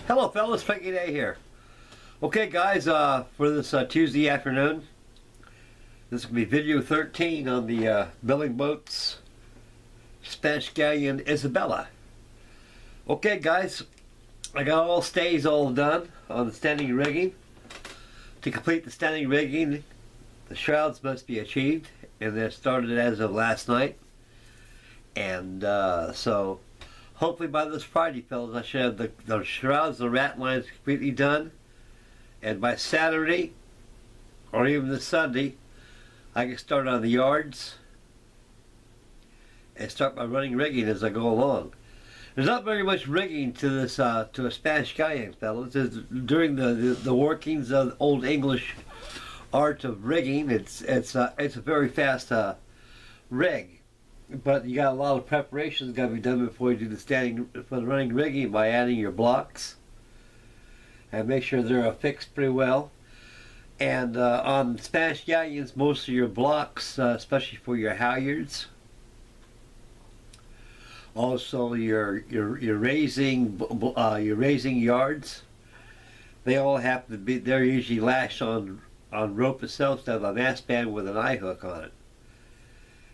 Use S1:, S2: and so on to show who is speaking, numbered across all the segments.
S1: Hello fellas, Frankie Day here. Okay guys, for this Tuesday afternoon, this is going to be video 13 on the Billingboats Spanish galleon Isabella. Okay guys, I got all stays all done on the standing rigging. To complete the standing rigging, the shrouds must be achieved, and they're started as of last night. And so hopefully by this Friday, fellas, I should have the shrouds, the rat lines completely done. And by Saturday, or even this Sunday, I can start on the yards and start my running rigging as I go along. There's not very much rigging to this to a Spanish galleon, fellas. During the workings of Old English art of rigging, it's a very fast rig. But you got a lot of preparations got to be done before you do the running rigging, by adding your blocks and make sure they're affixed pretty well. And on Spanish galleons, most of your blocks, especially for your halyards, also your raising yards, they all have to be. They're usually lashed on rope itself instead of a mast band with an eye hook on it.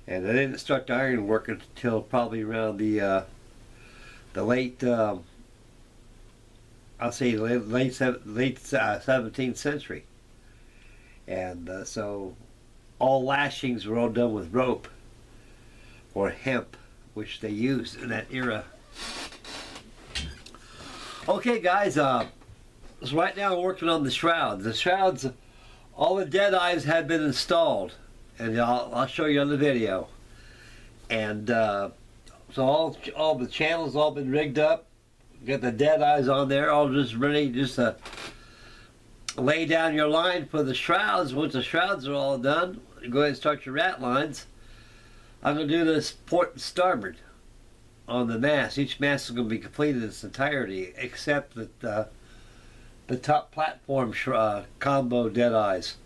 S1: And I didn't start the iron work until probably around the late, I'll say late 17th century. And so all lashings were all done with rope or hemp, which they used in that era. Okay guys, so right now we're working on the shrouds. The shrouds, all the dead eyes have been installed, and I'll show you on the video. And so all the channels all been rigged up. Got the dead eyes on there, all just ready to lay down your line for the shrouds. Once the shrouds are all done, you go ahead and start your rat lines. I'm going to do this port and starboard on the mast. Each mast is going to be completed in its entirety, except that the top platform combo dead eyes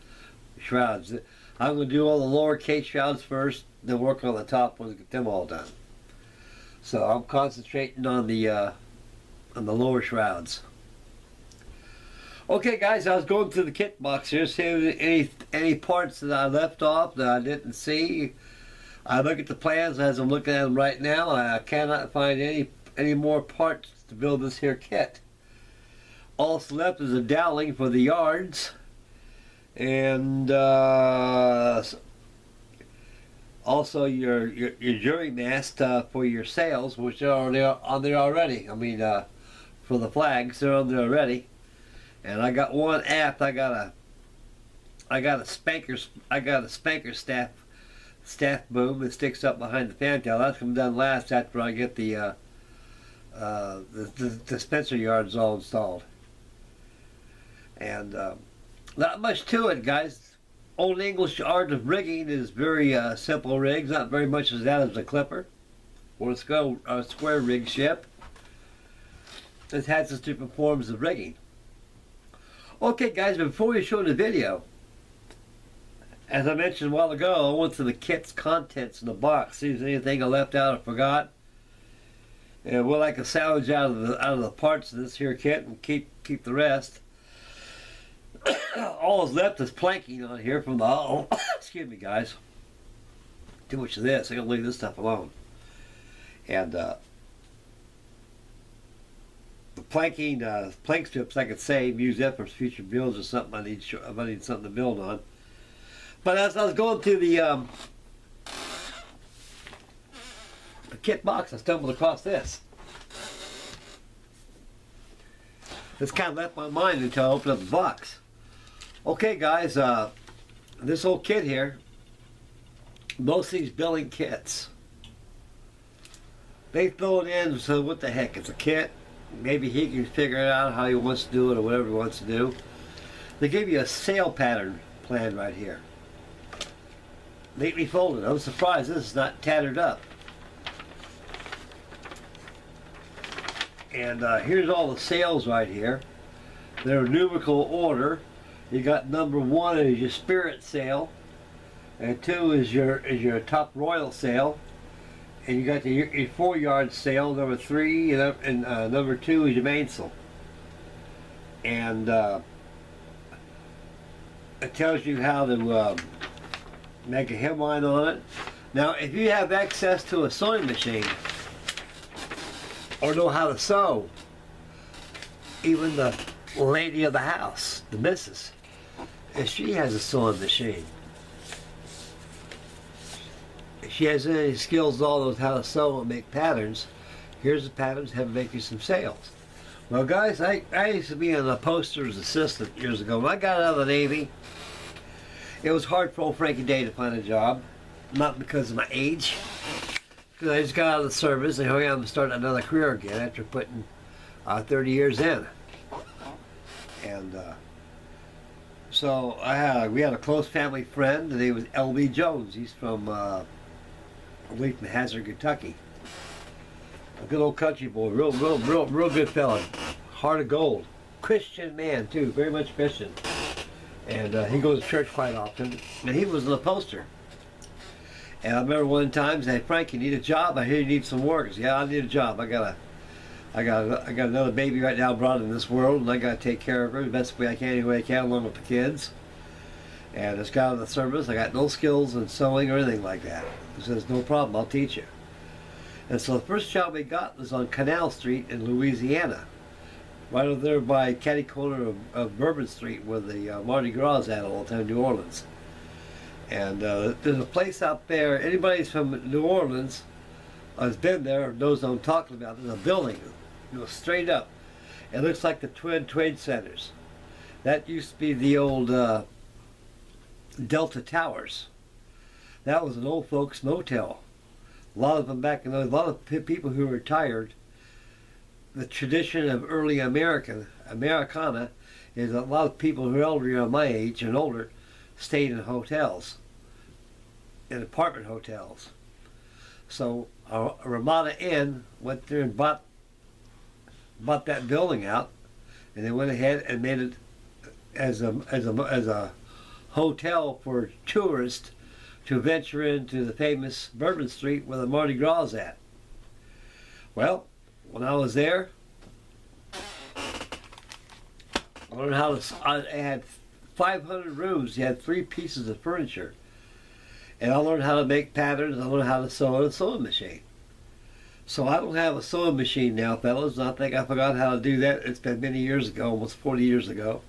S1: shrouds. I'm going to do all the lowercase shrouds first, then work on the top ones, get them all done. So I'm concentrating on the lower shrouds. Okay guys, I was going through the kit box here, seeing any parts that I left off that I didn't see. I look at the plans as I'm looking at them right now. I cannot find any more parts to build this here kit. All that's left is a dowling for the yards, and also your jury mast for your sails, which are on there already. I mean, for the flags, they're on there already. And I got one aft. I got a spanker staff boom that sticks up behind the fantail. That's going to be done last after I get the dispenser yards all installed. And not much to it, guys. Old English art of rigging is very simple rigs, not very much as that as a clipper or a square rig ship. It has its different forms of rigging. Okay guys, before we show the video, as I mentioned a while ago, I went to the kit's contents in the box, see if there's anything I left out or forgot. And what I can salvage out of the parts of this here kit and keep the rest. All that's left is planking on here from the hull. Excuse me guys. Too much of this. I gotta leave this stuff alone. And the planking, plank strips I could save, use that for future builds or something I need something to build on. But as I was going through the kit box, I stumbled across this. This kind of left my mind until I opened up the box. Okay guys, this whole kit here, most of these billing kits, they throw it in, so what the heck, it's a kit. Maybe he can figure it out how he wants to do it or whatever he wants to do. They give you a sail pattern plan right here. Neatly folded. I'm surprised this is not tattered up. And here's all the sails right here. They're in numerical order. You got number 1 is your spirit sail, and 2 is your top royal sail, and you got your 4-yard sail, number 3, and number 2 is your mainsail. and it tells you how to make a hemline on it. Now, if you have access to a sewing machine or know how to sew, even the lady of the house, the missus, if she has a sewing machine, if she has any skills, all those how to sew and make patterns, here's the patterns, have to make you some sales. Well, guys, I used to be an upholsterer's assistant years ago. When I got out of the Navy, it was hard for old Frankie Day to find a job. Not because of my age, because I just got out of the service and here I am starting another career again after putting 30 years in. And so we had a close family friend. His name was L.B. Jones. He's from, I believe, from Hazard, Kentucky. A good old country boy, real good fella, heart of gold, Christian man too, very much Christian. And he goes to church quite often. And he was an upholsterer. And I remember one time he said, "Frank, you need a job? I hear you need some work." I said, "Yeah, I need a job. I got another baby right now brought in this world, and I got to take care of her the best way I can, any way I can, along with the kids. And I just got out of the service. I got no skills in sewing or anything like that." He says, "No problem, I'll teach you." And so the first job we got was on Canal Street in Louisiana, right over there by catty corner of Bourbon Street, where the Mardi Gras is at all the time, New Orleans. And there's a place out there, anybody from New Orleans has been there, knows what I'm talking about. There's a building, straight up. It looks like the Twin Trade Centers. That used to be the old Delta Towers. That was an old folks motel. A lot of them back in those, a lot of people who retired. The tradition of early Americana is a lot of people who are older, my age and older, stayed in hotels, in apartment hotels. So Ramada Inn went there and bought that building out, and they went ahead and made it as a hotel for tourists to venture into the famous Bourbon Street where the Mardi Gras is at. Well, when I was there, I learned how to. I had 500 rooms. You had 3 pieces of furniture, and I learned how to make patterns. I learned how to sew on a sewing machine. So I don't have a sewing machine now, fellas. I think I forgot how to do that. It's been many years ago, almost 40 years ago.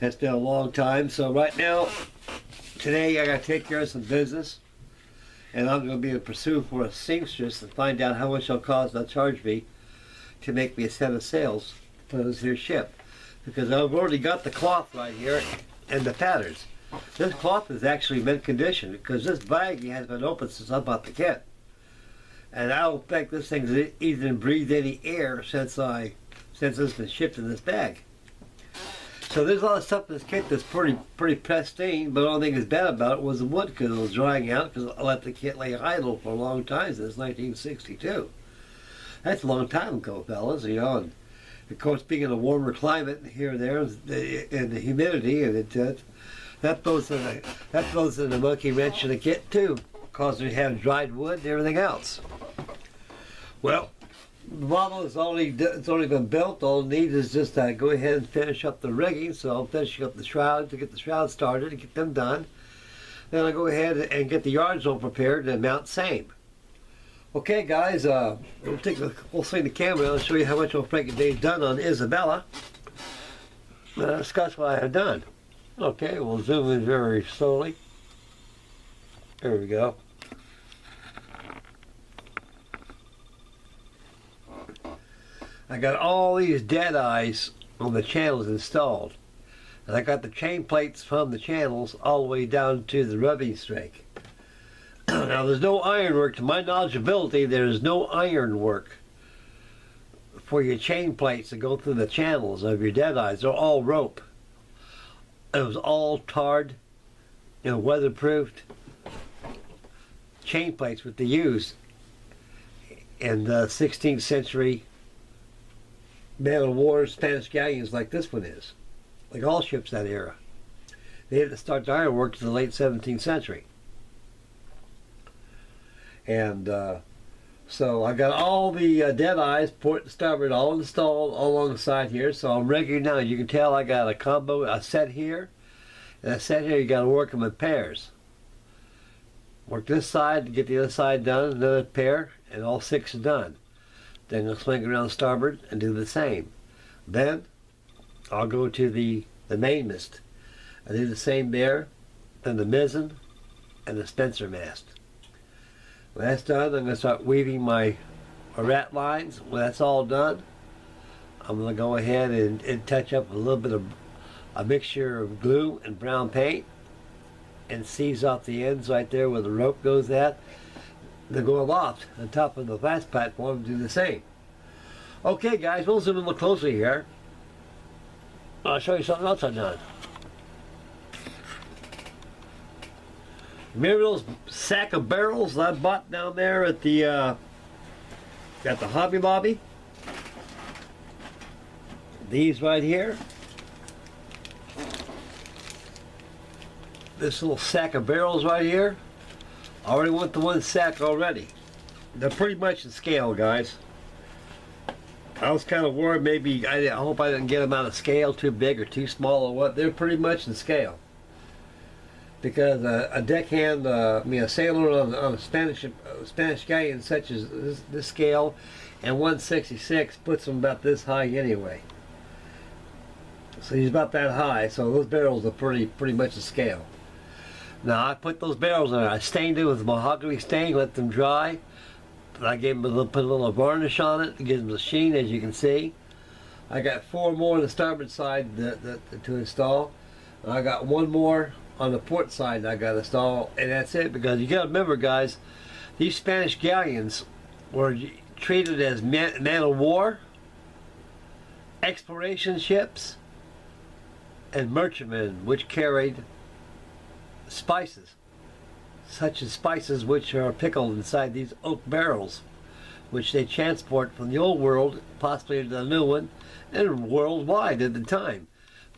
S1: It's been a long time. So right now, today I got to take care of some business, and I'm going to be in pursuit for a seamstress and find out how much it'll cost. They'll charge me to make me a set of sails for this here ship, because I've already got the cloth right here and the patterns. This cloth is actually mint condition because this bag has been open since I bought the kit, and I don't think this thing's even breathed any air since it's been shipped in this bag. So there's a lot of stuff in this kit that's pretty pristine, but the only thing that's bad about it was the wood, because it was drying out, because I let the kit lay idle for a long time since 1962. That's a long time ago, fellas, and of course, being in a warmer climate here and there, and the humidity, and that throws in a monkey wrench in the kit too, causing you to have dried wood and everything else. Well, the model it's only been built. All it needs is just go ahead and finish up the rigging. So I'm finishing up the shrouds to get the shrouds started and get them done. Then I'll go ahead and get the yards all prepared and mount same. Okay, guys, we'll swing the camera and show you how much old Frankie Day's done on Isabella. Discuss what I have done. Okay, we'll zoom in very slowly. There we go. I got all these dead eyes on the channels installed. And I got the chain plates from the channels all the way down to the rubbing strake. Now there's no ironwork. To my knowledge ability, there's no ironwork for your chain plates to go through the channels of your dead eyes. They're all rope. It was all tarred, weatherproofed chain plates that they used in the 16th century man of war Spanish galleons like this one is, like all ships that era. They didn't start the ironwork to the late 17th century. And So I got all the dead eyes, port and starboard, all installed all along the side here. So I'm ready now. You can tell I got a combo, a set here, and a set here. You got to work them in pairs. Work this side to get the other side done, another pair, and all 6 are done. Then I'll swing around starboard and do the same. Then I'll go to the mainmast. I do the same there, then the mizzen and the spencer mast. When that's done, I'm going to start weaving my rat lines. When that's all done, I'm going to go ahead and touch up a little bit of a mixture of glue and brown paint and seize off the ends right there where the rope goes at. They're going aloft on top of the last platform to do the same. Okay guys, we'll zoom in a little closer here. I'll show you something else I've done. Remember those sack of barrels that I bought down there at the Hobby Lobby? These right here. This little sack of barrels right here. I already went to one sack already. They're pretty much in scale, guys. I was kind of worried maybe, I hope I didn't get them out of scale, too big or too small or what. They're pretty much in scale. Because a deckhand, a sailor on a Spanish galleon such as this scale and 166 puts them about this high anyway. So he's about that high, so those barrels are pretty much the scale. Now I put those barrels in there. I stained it with mahogany stain, let them dry. I gave them put a little varnish on it to give them the sheen, as you can see. I got 4 more on the starboard side to install. And I got 1 more on the port side I got to install, and that's it. Because you got to remember, guys, these Spanish galleons were treated as man of war, exploration ships, and merchantmen, which carried spices, such as spices which are pickled inside these oak barrels, which they transport from the old world, possibly to the new one, and worldwide at the time.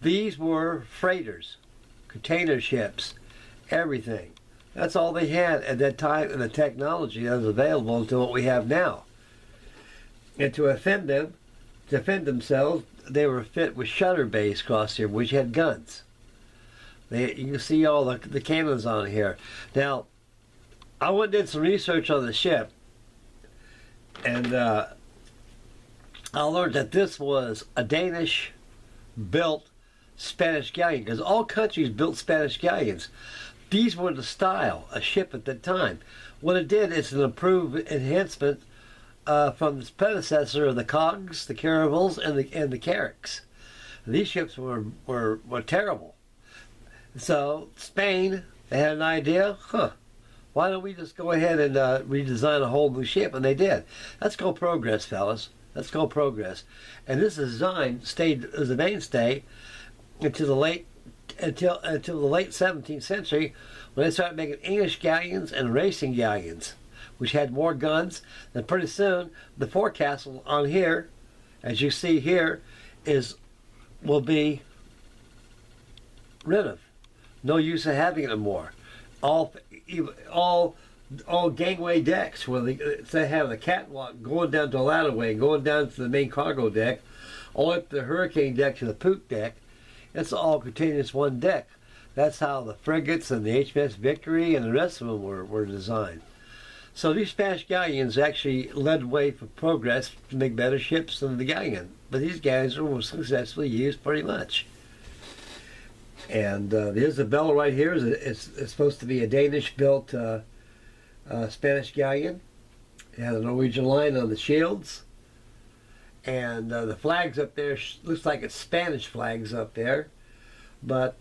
S1: These were freighters, container ships, everything. That's all they had at that time, and the technology that was available to what we have now. And to defend themselves, they were fit with shutter bays across here, which had guns. You can see all the cannons on here. Now, I went and did some research on the ship, and I learned that this was a Danish-built Spanish galleon, because all countries built Spanish galleons. These were the style of ship at the time. What it did is an improved enhancement from its predecessor of the cogs, the caravels, and the carracks. These ships were terrible. So Spain, they had an idea, why don't we just go ahead and redesign a whole new ship? And they did. That's called progress, fellas. That's called progress. And this design stayed as a mainstay until the late 17th century, when they started making English galleons and racing galleons, which had more guns. Then pretty soon the forecastle on here, as you see here, will be rid of. No use of having it anymore. All gangway decks, where they have the catwalk going down to a ladderway, going down to the main cargo deck, all up the hurricane deck to the poop deck. It's all contained in this one deck. That's how the frigates and the HMS Victory and the rest of them were designed. So these Spanish galleons actually led the way for progress to make better ships than the galleon. But these galleons were successfully used pretty much. And the Isabella right here is supposed to be a Danish-built Spanish galleon. It has a Norwegian line on the shields. And the flags up there, looks like it's Spanish flags up there. But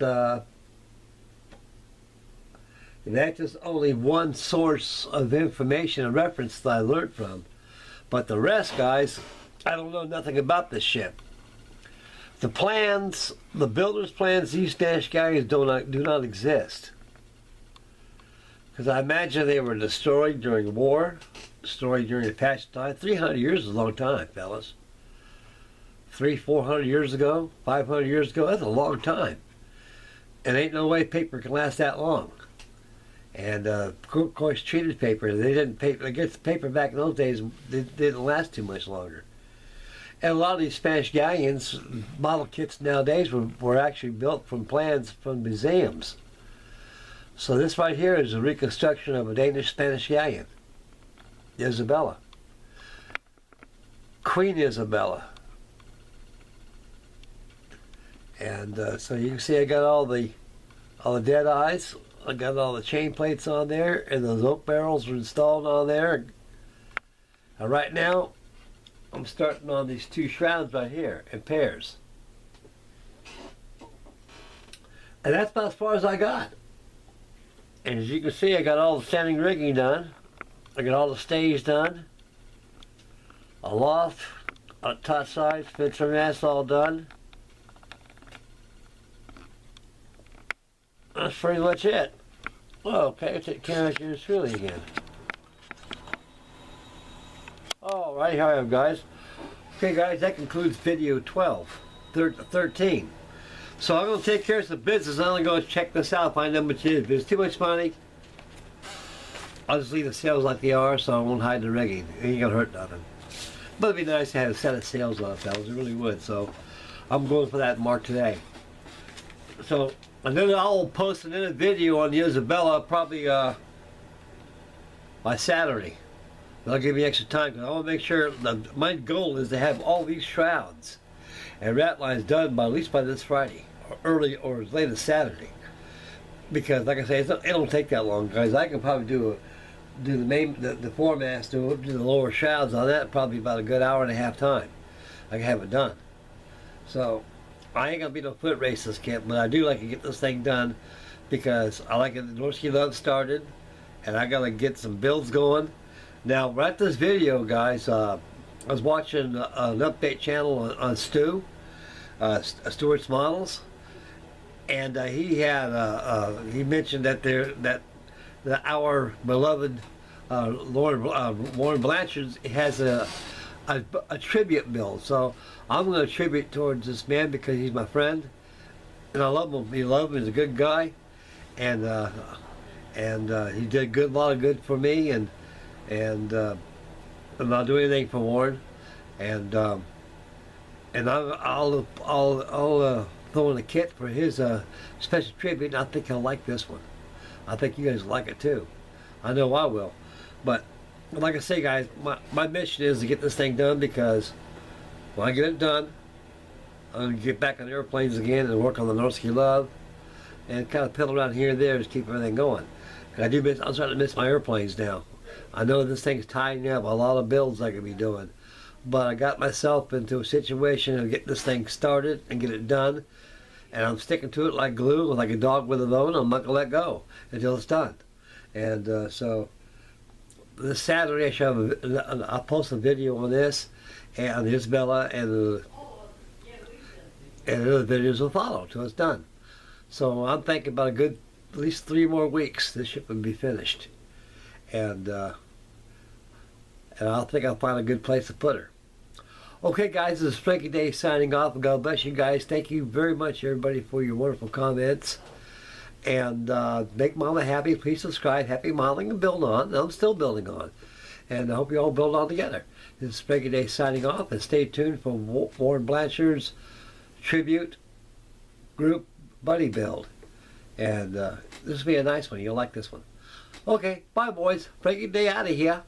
S1: that's just only one source of information and reference that I learned from. But the rest, guys, I don't know nothing about this ship. The plans, the builder's plans, these Spanish galleons do not exist. Because I imagine they were destroyed during war, destroyed during the Passage of Time. 300 years is a long time, fellas. 300-400 years ago, 500 years ago, that's a long time. And ain't no way paper can last that long. And of course, treated paper. They didn't paper. I guess paper back in those days didn't last too much longer. And a lot of these Spanish galleons, model kits nowadays were actually built from plans from museums. So this right here is a reconstruction of a Danish-Spanish galleon, the Isabella, Queen Isabella. And so you can see I got all the dead eyes. I got all the chain plates on there, and those oak barrels are installed on there. And right now, I'm starting on these two shrouds right here in pairs. And that's about as far as I got. And as you can see, I got all the standing rigging done. I got all the stays done. Aloft, top sides, fence and mast all done. That's pretty much it. Oh, okay, let's take camera to this really again. Alright, here I am, guys. Okay, guys, that concludes video 13. So I'm going to take care of some business. I'm going to go check this out, find out how much it is. If it's too much money, I'll just leave the sails like they are, so I won't hide the rigging. It ain't going to hurt nothing. But it'd be nice to have a set of sails on, fellas. It really would. So I'm going for that mark today. So and then I'll post another video on the Isabella probably by Saturday. That'll give me extra time because I want to make sure. My goal is to have all these shrouds and rat lines done by at least by this Friday, or early or as late as Saturday. Because like I say, it don't take that long, guys. I can probably do the foremast, do the lower shrouds on that probably about a good hour and a half time. I can have it done. So I ain't gonna be no foot race this camp, but I do like to get this thing done because I like it. The North Sea Love started, and I gotta get some builds going. Now, right this video, guys, I was watching an update channel on Stu, Stewart's Models, and he had he mentioned that our beloved Warren Blanchard has a tribute build. So I'm going to tribute towards this man because he's my friend, and I love him. He loves him. He's a good guy, and he did a lot of good for me, and I'll do anything for Warren, and I'll throw in a kit for his special tribute, and I think he'll like this one. I think you guys will like it too. I know I will. But like I say, guys, my mission is to get this thing done because when I get it done, I'm going to get back on airplanes again and work on the North Sea Love and kind of piddle around here and there to keep everything going. I'm starting to miss my airplanes now. I know this thing's tying up a lot of builds I could be doing, but I got myself into a situation of getting this thing started and get it done, and I'm sticking to it like glue, like a dog with a bone. I'm not going to let go until it's done. And so this Saturday I'll post a video on this and on the Isabella, and other videos will follow till it's done. So I'm thinking about at least 3 more weeks this ship will be finished. And I think I'll find a good place to put her. Okay, guys, this is Frankie Day signing off. God bless you guys. Thank you very much, everybody, for your wonderful comments. And make Mama happy. Please subscribe. Happy modeling and build on. And I'm still building on. And I hope you all build on together. This is Frankie Day signing off. And stay tuned for Warren Blanchard's tribute group buddy build. And this will be a nice one. You'll like this one. Okay, bye, boys. Frankie Day out of here.